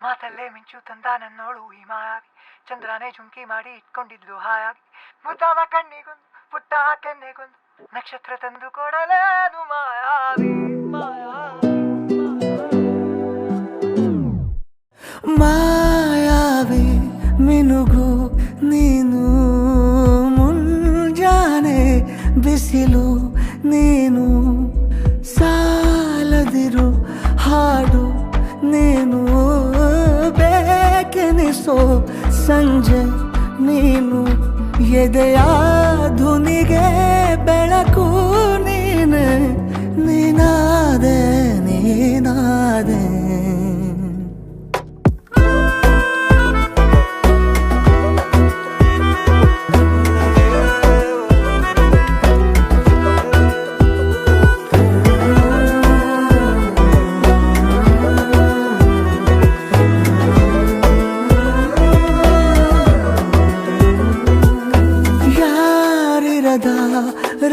ಮಾತಲ್ಲೇ ಮಿಂಚು ತಂದ ನನ್ನೋಳು ಈ ಮಾಯಾವಿ, ಚಂದ್ರನೇ ಜುಂಕಿ ಮಾಡಿ ಇಟ್ಕೊಂಡಿದ್ಲು ಹಾಯಾಗಿ, ಮುದ್ದಾದ ಕಣ್ಣಿಗೊಂದು ಪುಟ್ಟ ಕೆನ್ನೆಗೊಂದು ನಕ್ಷತ್ರ ತಂದು ಕೊಡಲೇನು ಮಾಯಾವಿ ಮಾಯಾವಿ ಮಾಯಾವಿ ಮಿನುಗು ನೀನು, ಮುಂಜಾನೆ ಬಿಸಿಲು ನೀನು, ಸಾಲದಿರು ಹಾಡು ನೀನು, ಬೇಕೆನಿಸೋ ಸಂಜೆ ನೀನು, ಎದೆಯ ಧುನಿಗೆ ಬೆಳಕು ನೀನೆ, ನೀನಾದೆ ನೀನಾದೆ.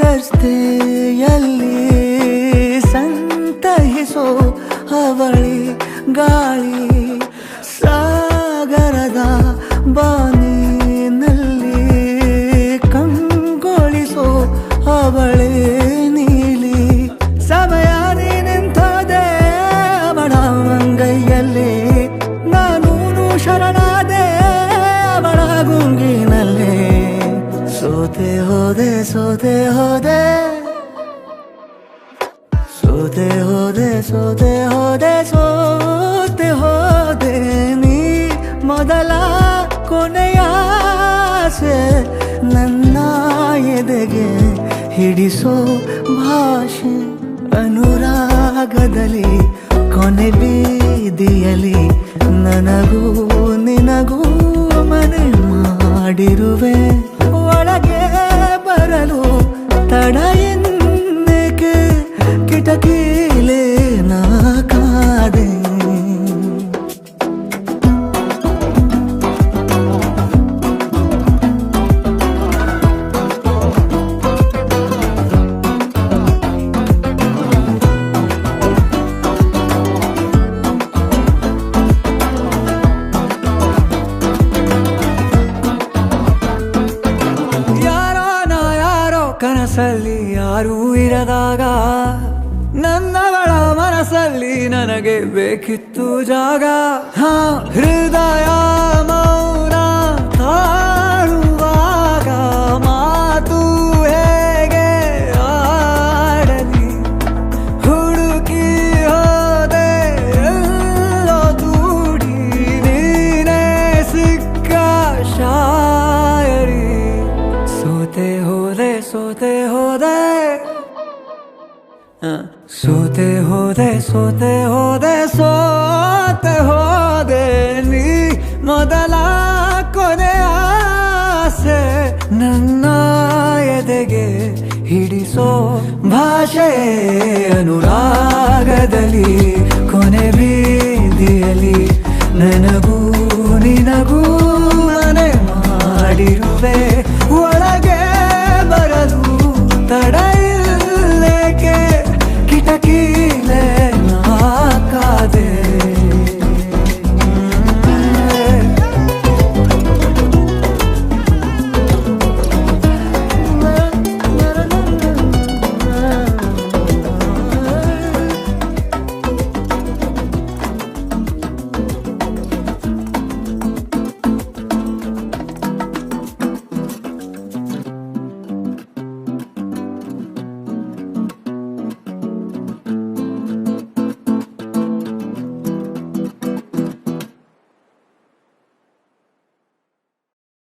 ರಸ್ತೆಯಲ್ಲಿ ಸಂತಹಿಸೋ ಅವಳಿ ಗಾಳಿ, ಸಾಗರದ ಬಾನಿನಲ್ಲಿ ಕಂಗೊಳಿಸೋ ಅವಳೆ ನೀಲಿ, ಸಮಯ ನಿಂತೋದೆ ಅವಳ ಅಂಗೈಯಲ್ಲಿ, ನಾನು ಶರಣಾದೆ ಅವಳ ಗುಂಗಿನಲ್ಲಿ, ಸೋತೆ ಹೋದೆ ಸೋತೆ ಹೋದೆ ಸೋತೆ ಹೋದೆ ಸೋತೆ ಹೋದೆ ಸೋತೆ ಹೋದೆ, ನೀ ಮೊದಲ ಕೊನೆಯ ಆಸೆ, ನನ್ನ ಎದೆಗೆ ಹಿಡಿಸೋ ಭಾಷೆ, ಅನುರಾಗದಲ್ಲಿ ಕೊನೆ ಬೀದಿಯಲ್ಲಿ ನನಗೂ ನಿನಗೂ ಮನೆ ಮಾಡಿರುವೆ, ಒಳಗೆ ಬರಲು ತಡ ಎನ್ನಕ್ಕೆ ಕಿಟಕಿಲೇ ನಾ ಕಾದೆ. ಕನಸಲ್ಲಿ ಯಾರೂ ಇರದಾಗ ನನ್ನವಳ ಮನಸ್ಸಲ್ಲಿ ನನಗೆ ಬೇಕಿತ್ತು ಜಾಗ, ಹೃದಯ ಮೌನ ತಾಳುವಾಗ ಮಾತು ಹೇಗೆ ಆಡಲಿ, ಹುಡುಕಿ ಹೋದೆ ಎಲ್ಲೋ ದೂಡಿ ನೀನೇ ಸಿಕ್ಕ ಶಾಯರಿ, ಸೋತೆ ಹೋದೆ ಸೋತೆ ಹೋದೆ ಸೋತೆ ಹೋದೆ ಸೋತೆ ಹೋದೆ ಸೋತೆ ಹೋದೆ, ನೀ ಮೊದಲ ಕೊನೆ ಆಸೆ, ನನ್ನ ಎದೆಗೆ ಹಿಡಿಸೋ ಭಾಷೆ, ಅನುರಾಗದಲ್ಲಿ ಕೊನೆ ಬೀದಿಯಲ್ಲಿ ನನಗೂ ನಿನಗೂ ಮನೆ ಮಾಡಿರುವೆ.